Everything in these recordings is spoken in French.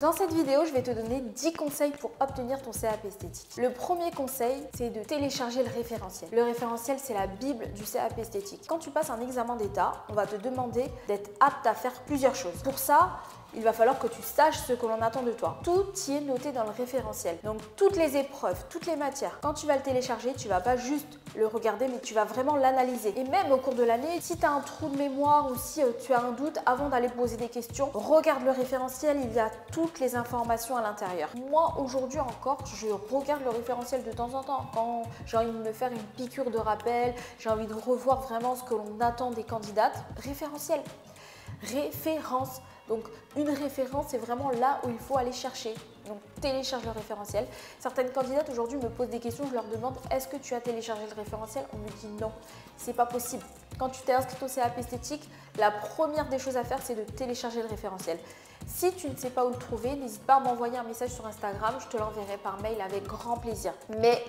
Dans cette vidéo, je vais te donner 10 conseils pour obtenir ton CAP esthétique. Le premier conseil, c'est de télécharger le référentiel. Le référentiel, c'est la bible du CAP esthétique. Quand tu passes un examen d'état, on va te demander d'être apte à faire plusieurs choses. Pour ça, il va falloir que tu saches ce que l'on attend de toi. Tout y est noté dans le référentiel. Donc toutes les épreuves, toutes les matières, quand tu vas le télécharger, tu ne vas pas juste le regarder, mais tu vas vraiment l'analyser. Et même au cours de l'année, si tu as un trou de mémoire ou si tu as un doute, avant d'aller poser des questions, regarde le référentiel, il y a toutes les informations à l'intérieur. Moi, aujourd'hui encore, je regarde le référentiel de temps en temps. Quand j'ai envie de me faire une piqûre de rappel, j'ai envie de revoir vraiment ce que l'on attend des candidates. Référentiel. Référence. Donc une référence, c'est vraiment là où il faut aller chercher. Donc télécharge le référentiel. Certaines candidates aujourd'hui me posent des questions, je leur demande est-ce que tu as téléchargé le référentiel? On me dit non, c'est pas possible. Quand tu t'es inscrit au CAP esthétique, la première des choses à faire, c'est de télécharger le référentiel. Si tu ne sais pas où le trouver, n'hésite pas à m'envoyer un message sur Instagram, je te l'enverrai par mail avec grand plaisir. Mais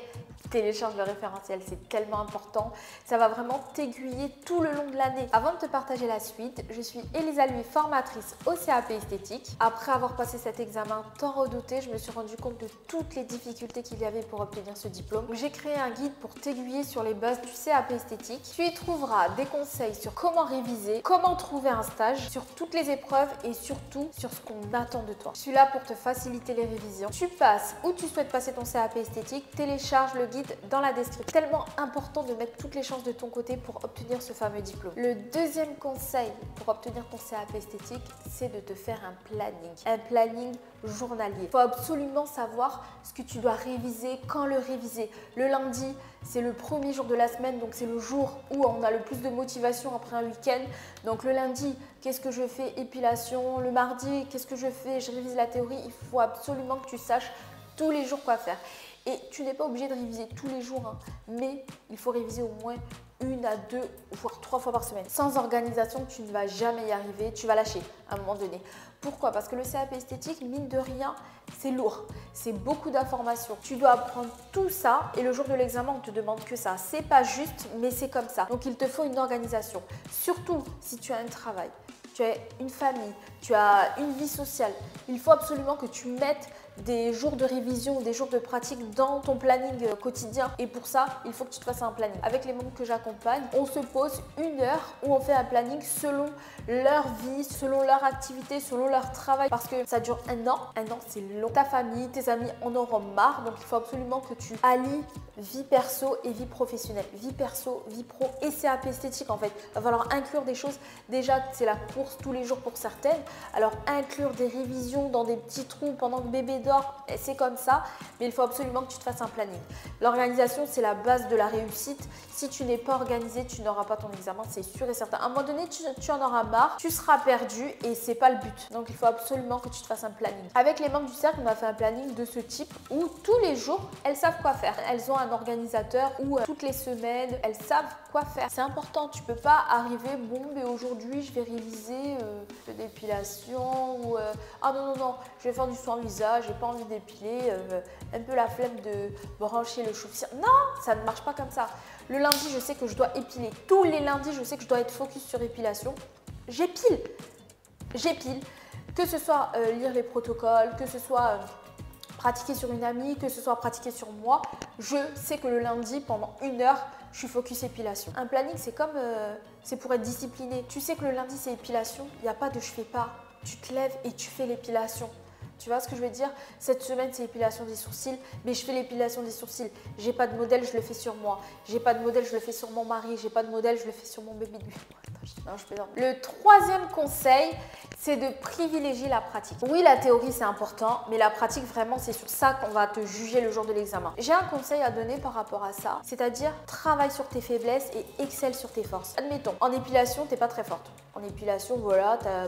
télécharge le référentiel, c'est tellement important. Ça va vraiment t'aiguiller tout le long de l'année. Avant de te partager la suite, je suis Elisa Lui, formatrice au CAP esthétique. Après avoir passé cet examen tant redouté, je me suis rendu compte de toutes les difficultés qu'il y avait pour obtenir ce diplôme. J'ai créé un guide pour t'aiguiller sur les bases du CAP esthétique. Tu y trouveras des conseils sur comment réviser, comment trouver un stage, sur toutes les épreuves et surtout sur ce qu'on attend de toi. Je suis là pour te faciliter les révisions. Tu passes ou tu souhaites passer ton CAP esthétique, télécharge le guide dans la description. Tellement important de mettre toutes les chances de ton côté pour obtenir ce fameux diplôme. Le deuxième conseil pour obtenir ton CAP esthétique, c'est de te faire un planning. Un planning journalier. Il faut absolument savoir ce que tu dois réviser, quand le réviser. Le lundi, c'est le premier jour de la semaine, donc c'est le jour où on a le plus de motivation après un week-end. Donc le lundi, qu'est-ce que je fais? Épilation. Le mardi, qu'est-ce que je fais? Je révise la théorie. Il faut absolument que tu saches tous les jours quoi faire. Et tu n'es pas obligé de réviser tous les jours, hein, mais il faut réviser au moins 1 à 2, voire 3 fois par semaine. Sans organisation, tu ne vas jamais y arriver, tu vas lâcher à un moment donné. Pourquoi? Parce que le CAP esthétique, mine de rien, c'est lourd, c'est beaucoup d'informations. Tu dois apprendre tout ça et le jour de l'examen, on te demande que ça. C'est pas juste, mais c'est comme ça. Donc il te faut une organisation. Surtout si tu as un travail, tu as une famille, tu as une vie sociale. Il faut absolument que tu mettes des jours de révision, des jours de pratique dans ton planning quotidien. Et pour ça, il faut que tu te fasses un planning. Avec les membres que j'accompagne, on se pose 1 heure où on fait un planning selon leur vie, selon leur activité, selon leur travail. Parce que ça dure 1 an. 1 an, c'est long. Ta famille, tes amis en auront marre. Donc, il faut absolument que tu allies vie perso et vie professionnelle. Vie perso, vie pro et CAP esthétique en fait. Il va falloir inclure des choses. Déjà, c'est la course tous les jours pour certaines. Alors, inclure des révisions dans des petits trous pendant que bébé dort, c'est comme ça. Mais il faut absolument que tu te fasses un planning. L'organisation, c'est la base de la réussite. Si tu n'es pas organisé, tu n'auras pas ton examen, c'est sûr et certain. À un moment donné, tu en auras marre, tu seras perdu et c'est pas le but. Donc, il faut absolument que tu te fasses un planning. Avec les membres du cercle, on a fait un planning de ce type où tous les jours, elles savent quoi faire. Elles ont un organisateur où toutes les semaines, elles savent quoi faire. C'est important, tu peux pas arriver, bon, mais aujourd'hui, je vais réviser de l'épilation ou ah non, non, non, je vais faire du soin visage, j'ai pas envie d'épiler, un peu la flemme de brancher le chauve-cire. Non, ça ne marche pas comme ça. Le lundi, je sais que je dois épiler. Tous les lundis, je sais que je dois être focus sur épilation. J'épile. J'épile. Que ce soit lire les protocoles, que ce soit pratiquer sur une amie, que ce soit pratiquer sur moi, je sais que le lundi, pendant 1 heure, je suis focus épilation. Un planning, c'est comme, c'est pour être discipliné. Tu sais que le lundi, c'est épilation, il n'y a pas de je fais pas. Tu te lèves et tu fais l'épilation. Tu vois ce que je veux dire? Cette semaine, c'est l'épilation des sourcils, mais je fais l'épilation des sourcils. J'ai pas de modèle, je le fais sur moi. J'ai pas de modèle, je le fais sur mon mari. J'ai pas de modèle, je le fais sur mon bébé de 8 mois. Non, je plaisante. Le troisième conseil, c'est de privilégier la pratique. Oui, la théorie, c'est important, mais la pratique, vraiment, c'est sur ça qu'on va te juger le jour de l'examen. J'ai un conseil à donner par rapport à ça, c'est-à-dire travaille sur tes faiblesses et excelle sur tes forces. Admettons, en épilation, t'es pas très forte. En épilation, voilà, t'as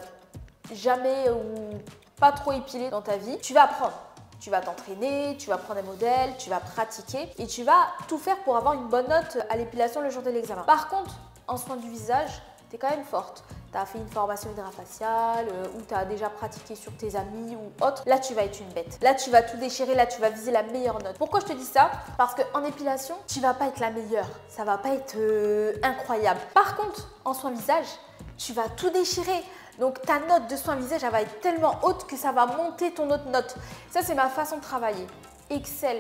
jamais ou pas trop épilé dans ta vie. Tu vas apprendre. Tu vas t'entraîner, tu vas prendre un modèle, tu vas pratiquer et tu vas tout faire pour avoir une bonne note à l'épilation le jour de l'examen. Par contre, en soins du visage, tu es quand même forte. Tu as fait une formation hydrafaciale ou tu as déjà pratiqué sur tes amis ou autre. Là, tu vas être une bête. Là, tu vas tout déchirer. Là, tu vas viser la meilleure note. Pourquoi je te dis ça? Parce qu'en épilation, tu vas pas être la meilleure. Ça va pas être incroyable. Par contre, en soins visage, tu vas tout déchirer. Donc ta note de soin visage, elle va être tellement haute que ça va monter ton autre note. Ça, c'est ma façon de travailler. Excel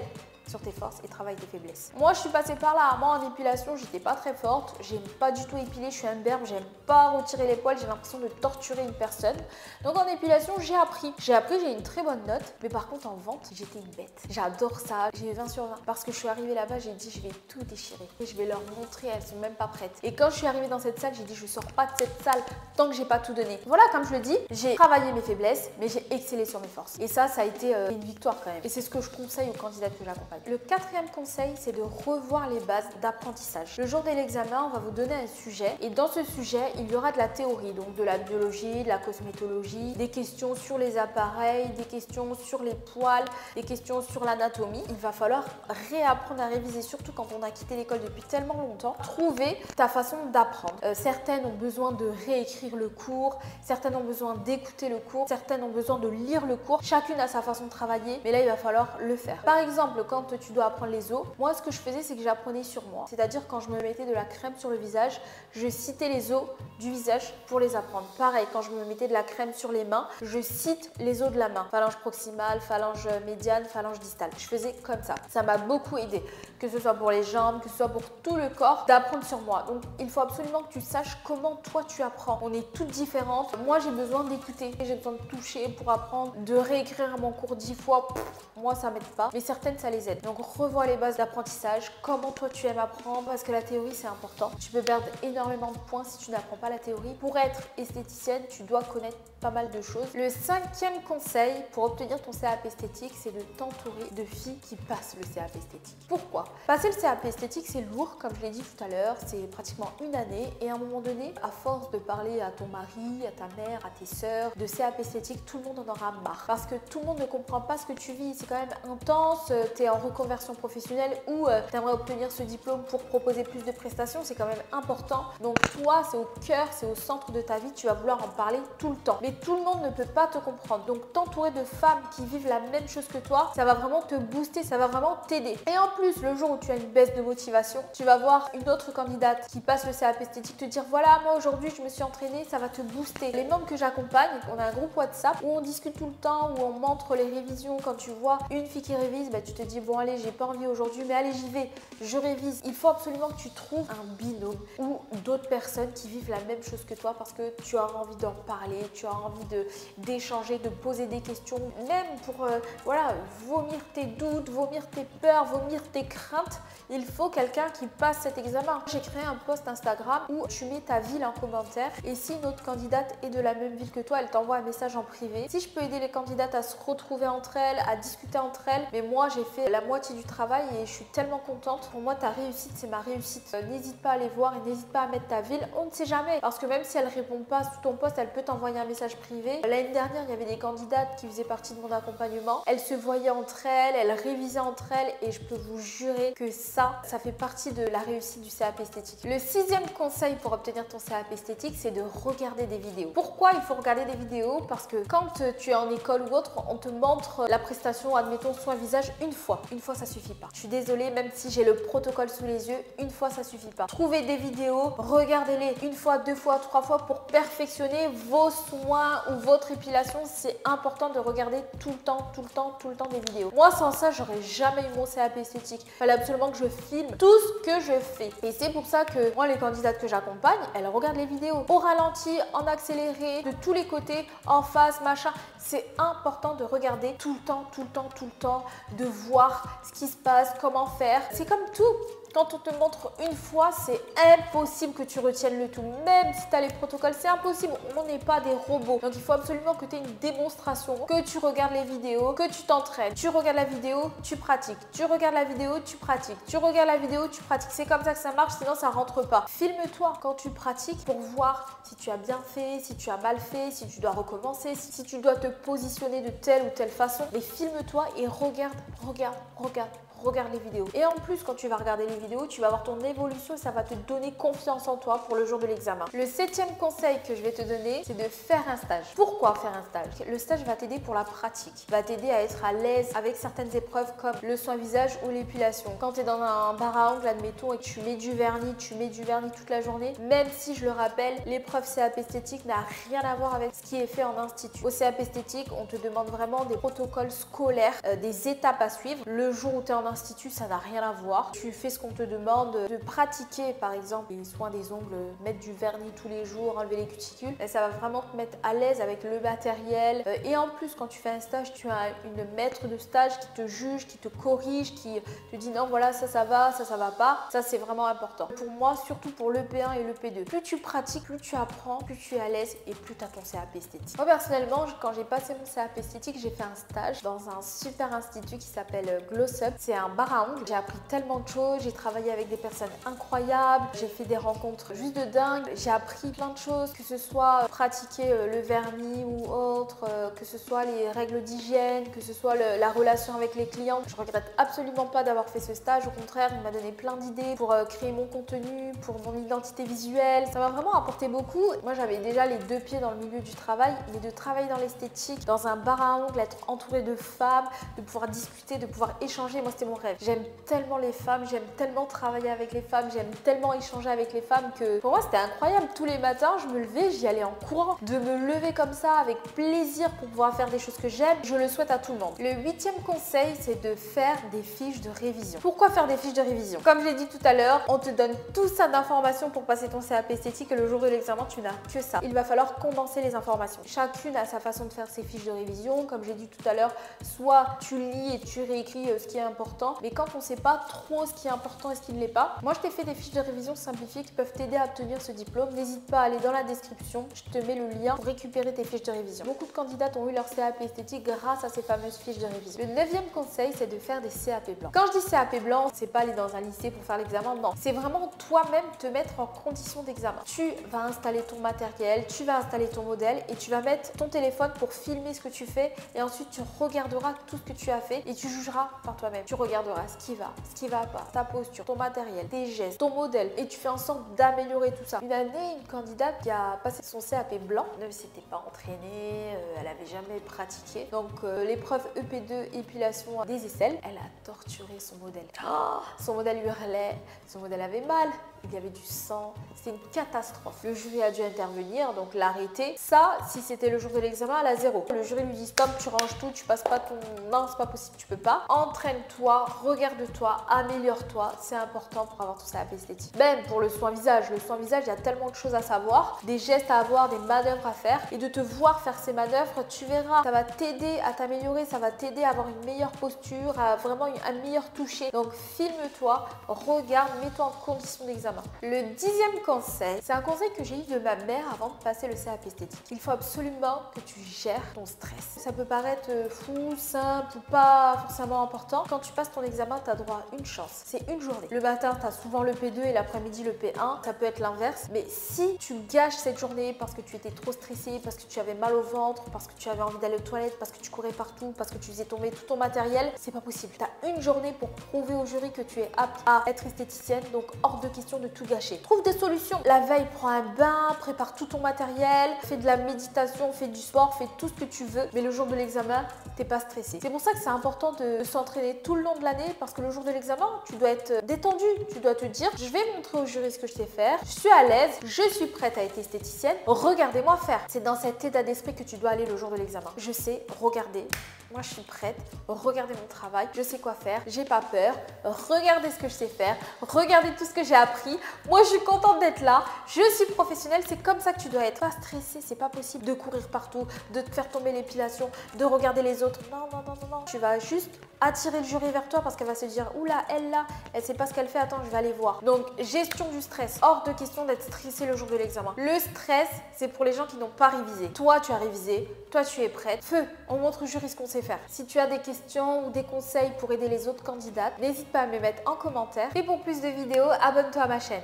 sur tes forces et travaille tes faiblesses. Moi, je suis passée par là. Moi, en épilation, j'étais pas très forte. J'aime pas du tout épiler. Je suis un berbe. J'aime pas retirer les poils. J'ai l'impression de torturer une personne. Donc, en épilation, j'ai appris. J'ai une très bonne note. Mais par contre, en vente, j'étais une bête. J'adore ça. J'ai 20 sur 20. Parce que je suis arrivée là-bas, j'ai dit, je vais tout déchirer. Et je vais leur montrer. Elles sont même pas prêtes. Et quand je suis arrivée dans cette salle, j'ai dit, je sors pas de cette salle tant que j'ai pas tout donné. Voilà, comme je le dis, j'ai travaillé mes faiblesses, mais j'ai excellé sur mes forces. Et ça a été une victoire quand même. Et c'est ce que je conseille aux candidats que j'accompagne. Le quatrième conseil, c'est de revoir les bases d'apprentissage. Le jour de l'examen, on va vous donner un sujet et dans ce sujet, il y aura de la théorie, donc de la biologie, de la cosmétologie, des questions sur les appareils, des questions sur les poils, des questions sur l'anatomie. Il va falloir réapprendre à réviser, surtout quand on a quitté l'école depuis tellement longtemps. Trouver ta façon d'apprendre. Certaines ont besoin de réécrire le cours, certaines ont besoin d'écouter le cours, certaines ont besoin de lire le cours. Chacune a sa façon de travailler, mais là, il va falloir le faire. Par exemple, quand tu dois apprendre les os, moi, ce que je faisais, c'est que j'apprenais sur moi. C'est-à-dire, quand je me mettais de la crème sur le visage, je citais les os du visage pour les apprendre. Pareil, quand je me mettais de la crème sur les mains, je cite les os de la main. Phalange proximale, phalange médiane, phalange distale. Je faisais comme ça. Ça m'a beaucoup aidé, que ce soit pour les jambes, que ce soit pour tout le corps, d'apprendre sur moi. Donc, il faut absolument que tu saches comment toi, tu apprends. On est toutes différentes. Moi, j'ai besoin d'écouter. J'ai besoin de toucher pour apprendre, de réécrire mon cours 10 fois. Moi, ça m'aide pas. Mais certaines, ça les aide. Donc, revois les bases d'apprentissage, comment toi tu aimes apprendre, parce que la théorie c'est important. Tu peux perdre énormément de points si tu n'apprends pas la théorie. Pour être esthéticienne, tu dois connaître pas mal de choses. Le cinquième conseil pour obtenir ton CAP esthétique, c'est de t'entourer de filles qui passent le CAP esthétique. Pourquoi? Passer le CAP esthétique, c'est lourd, comme je l'ai dit tout à l'heure, c'est pratiquement une année et à un moment donné, à force de parler à ton mari, à ta mère, à tes sœurs, de CAP esthétique, tout le monde en aura marre parce que tout le monde ne comprend pas ce que tu vis. C'est quand même intense, tu es en reconversion professionnelle ou tu aimerais obtenir ce diplôme pour proposer plus de prestations, c'est quand même important. Donc toi, c'est au cœur, c'est au centre de ta vie, tu vas vouloir en parler tout le temps. Mais tout le monde ne peut pas te comprendre. Donc t'entourer de femmes qui vivent la même chose que toi, ça va vraiment te booster, ça va vraiment t'aider. Et en plus, le jour où tu as une baisse de motivation, tu vas voir une autre candidate qui passe le CAP esthétique te dire voilà, moi aujourd'hui je me suis entraînée, ça va te booster. Les membres que j'accompagne, on a un groupe WhatsApp où on discute tout le temps, où on montre les révisions. Quand tu vois une fille qui révise, bah, tu te dis bon allez, j'ai pas envie aujourd'hui, mais allez j'y vais, je révise. Il faut absolument que tu trouves un binôme ou d'autres personnes qui vivent la même chose que toi parce que tu as envie d'en parler, tu as envie d'échanger, de poser des questions, même pour voilà, vomir tes doutes, vomir tes peurs, vomir tes craintes. Il faut quelqu'un qui passe cet examen. J'ai créé un post Instagram où tu mets ta ville en commentaire et si une autre candidate est de la même ville que toi, elle t'envoie un message en privé. Si je peux aider les candidates à se retrouver entre elles, à discuter entre elles, mais moi j'ai fait la moitié du travail et je suis tellement contente. Pour moi, ta réussite, c'est ma réussite. N'hésite pas à aller voir et n'hésite pas à mettre ta ville. On ne sait jamais parce que même si elle répond pas sous ton post, elle peut t'envoyer un message privé. L'année dernière, il y avait des candidates qui faisaient partie de mon accompagnement. Elles se voyaient entre elles, elles révisaient entre elles et je peux vous jurer que ça fait partie de la réussite du CAP esthétique. Le sixième conseil pour obtenir ton CAP esthétique, c'est de regarder des vidéos. Pourquoi il faut regarder des vidéos? Parce que quand tu es en école ou autre, on te montre la prestation, admettons, soin visage une fois. Une fois, ça suffit pas. Je suis désolée, même si j'ai le protocole sous les yeux, une fois, ça suffit pas. Trouvez des vidéos, regardez-les une fois, deux fois, trois fois pour perfectionner vos soins ou votre épilation. C'est important de regarder tout le temps des vidéos. Moi, sans ça, j'aurais jamais eu mon CAP esthétique. Il fallait absolument que je filme tout ce que je fais. Et c'est pour ça que moi, les candidates que j'accompagne, elles regardent les vidéos au ralenti, en accéléré, de tous les côtés, en face, machin. C'est important de regarder tout le temps, de voir ce qui se passe, comment faire. C'est comme tout. Quand on te montre une fois, c'est impossible que tu retiennes le tout. Même si tu as les protocoles, c'est impossible. On n'est pas des robots. Donc, il faut absolument que tu aies une démonstration, que tu regardes les vidéos, que tu t'entraînes. Tu regardes la vidéo, tu pratiques. Tu regardes la vidéo, tu pratiques. Tu regardes la vidéo, tu pratiques. C'est comme ça que ça marche, sinon ça rentre pas. Filme-toi quand tu pratiques pour voir si tu as bien fait, si tu as mal fait, si tu dois recommencer, si tu dois te positionner de telle ou telle façon. Mais filme-toi et regarde regarde les vidéos. Et en plus, quand tu vas regarder les vidéos, tu vas voir ton évolution et ça va te donner confiance en toi pour le jour de l'examen. Le 7e conseil que je vais te donner, c'est de faire un stage. Pourquoi faire un stage? Le stage va t'aider pour la pratique, va t'aider à être à l'aise avec certaines épreuves comme le soin visage ou l'épilation. Quand tu es dans un bar à ongles, admettons, et que tu mets du vernis toute la journée, même si je le rappelle, l'épreuve CAP esthétique n'a rien à voir avec ce qui est fait en institut. Au CAP esthétique, on te demande vraiment des protocoles scolaires, des étapes à suivre. Le jour où tu es en institut, ça n'a rien à voir. Tu fais ce qu'on te demande de pratiquer, par exemple, les soins des ongles, mettre du vernis tous les jours, enlever les cuticules. Et ça va vraiment te mettre à l'aise avec le matériel. Et en plus, quand tu fais un stage, tu as une maître de stage qui te juge, qui te corrige, qui te dit non, voilà, ça va, ça va pas. Ça, c'est vraiment important. Pour moi, surtout pour le P1 et le P2. Plus tu pratiques, plus tu apprends, plus tu es à l'aise et plus tu as ton CAP esthétique. Moi, personnellement, quand j'ai passé mon CAP esthétique, j'ai fait un stage dans un super institut qui s'appelle Gloss Up. C'est un bar à ongles. J'ai appris tellement de choses. J'ai travaillé avec des personnes incroyables. J'ai fait des rencontres juste de dingue. J'ai appris plein de choses, que ce soit pratiquer le vernis ou autre, que ce soit les règles d'hygiène, que ce soit la relation avec les clients. Je regrette absolument pas d'avoir fait ce stage. Au contraire, il m'a donné plein d'idées pour créer mon contenu, pour mon identité visuelle. Ça m'a vraiment apporté beaucoup. Moi, j'avais déjà les deux pieds dans le milieu du travail, mais de travailler dans l'esthétique, dans un bar à ongles, être entourée de femmes, de pouvoir discuter, de pouvoir échanger, moi, c'était mon rêve. J'aime tellement les femmes, j'aime tellement travailler avec les femmes, j'aime tellement échanger avec les femmes que pour moi, c'était incroyable. Tous les matins, je me levais, j'y allais en courant. De me lever comme ça, avec plaisir pour pouvoir faire des choses que j'aime, je le souhaite à tout le monde. Le 8e conseil, c'est de faire des fiches de révision. Pourquoi faire des fiches de révision? Comme je l'ai dit tout à l'heure, on te donne tout ça d'informations pour passer ton CAP esthétique et le jour de l'examen, tu n'as que ça. Il va falloir condenser les informations. Chacune a sa façon de faire ses fiches de révision. Comme j'ai dit tout à l'heure, soit tu lis et tu réécris ce qui est important, mais quand on ne sait pas trop ce qui est important et ce qui ne l'est pas, moi je t'ai fait des fiches de révision simplifiées qui peuvent t'aider à obtenir ce diplôme. N'hésite pas à aller dans la description, je te mets le lien pour récupérer tes fiches de révision. Beaucoup de candidates ont eu leur CAP esthétique grâce à ces fameuses fiches de révision. Le 9e conseil, c'est de faire des CAP blancs. Quand je dis CAP blanc, c'est pas aller dans un lycée pour faire l'examen, non. C'est vraiment toi-même te mettre en condition d'examen. Tu vas installer ton matériel, tu vas installer ton modèle et tu vas mettre ton téléphone pour filmer ce que tu fais et ensuite tu regarderas tout ce que tu as fait et tu jugeras par toi-même. Tu regarderas ce qui va pas, ta posture, ton matériel, tes gestes, ton modèle et tu fais en sorte d'améliorer tout ça. Une année, une candidate qui a passé son CAP blanc ne s'était pas entraînée, elle avait jamais pratiqué. Donc l'épreuve EP2 épilation des aisselles, elle a torturé son modèle. Son modèle hurlait, son modèle avait mal, il y avait du sang, c'était une catastrophe. Le jury a dû intervenir, donc l'arrêter. Ça, si c'était le jour de l'examen, elle a 0. Le jury lui dit stop, tu ranges tout, tu passes pas ton... Non, c'est pas possible, tu peux pas. Entraîne-toi, regarde-toi, améliore-toi, c'est important pour avoir tout ça à esthétique. Même pour le soin visage, il y a tellement de choses à savoir, des gestes à avoir, des manœuvres à faire et de te voir faire ces manœuvres, tu verras, ça va t'aider à t'améliorer, ça va t'aider à avoir une meilleure posture, à vraiment un meilleur toucher. Donc filme-toi, regarde, mets-toi en condition d'examen. Le 10e conseil, c'est un conseil que j'ai eu de ma mère avant de passer le CAP esthétique. Il faut absolument que tu gères ton stress. Ça peut paraître fou, simple ou pas forcément important. Quand tu passes ton examen, tu as droit à une chance. C'est une journée. Le matin, tu as souvent le P2 et l'après-midi le P1. Ça peut être l'inverse. Mais si tu gâches cette journée parce que tu étais trop stressé, parce que tu avais mal au ventre, parce que tu avais envie d'aller aux toilettes, parce que tu courais partout, parce que tu faisais tomber tout ton matériel, c'est pas possible. Tu as une journée pour prouver au jury que tu es apte à être esthéticienne. Donc hors de question de tout gâcher. Trouve des solutions. La veille, prends un bain, prépare tout ton matériel, fais de la méditation, fais du sport, fais tout ce que tu veux. Mais le jour de l'examen, t'es pas stressé. C'est pour ça que c'est important de s'entraîner tout le long de l'année parce que le jour de l'examen, tu dois être détendu. Tu dois te dire, je vais montrer au jury ce que je sais faire. Je suis à l'aise, je suis prête à être esthéticienne. Regardez-moi faire. C'est dans cet état d'esprit que tu dois aller le jour de l'examen. Je sais, regardez. Moi, je suis prête. Regardez mon travail. Je sais quoi faire. J'ai pas peur. Regardez ce que je sais faire. Regardez tout ce que j'ai appris. Moi, je suis contente d'être là. Je suis professionnelle. C'est comme ça que tu dois être. Pas stressée. C'est pas possible de courir partout, de te faire tomber l'épilation, de regarder les autres. Non, non, non, non, non. Tu vas juste attirer le jury vers toi parce qu'elle va se dire oula, elle là, elle sait pas ce qu'elle fait. Attends, je vais aller voir. Donc, gestion du stress. Hors de question d'être stressé le jour de l'examen. Le stress, c'est pour les gens qui n'ont pas révisé. Toi, tu as révisé. Toi, tu es prête. Feu, on montre au jury ce qu'on sait faire. Si tu as des questions ou des conseils pour aider les autres candidates, n'hésite pas à me les mettre en commentaire. Et pour plus de vidéos, abonne-toi à ma chaîne.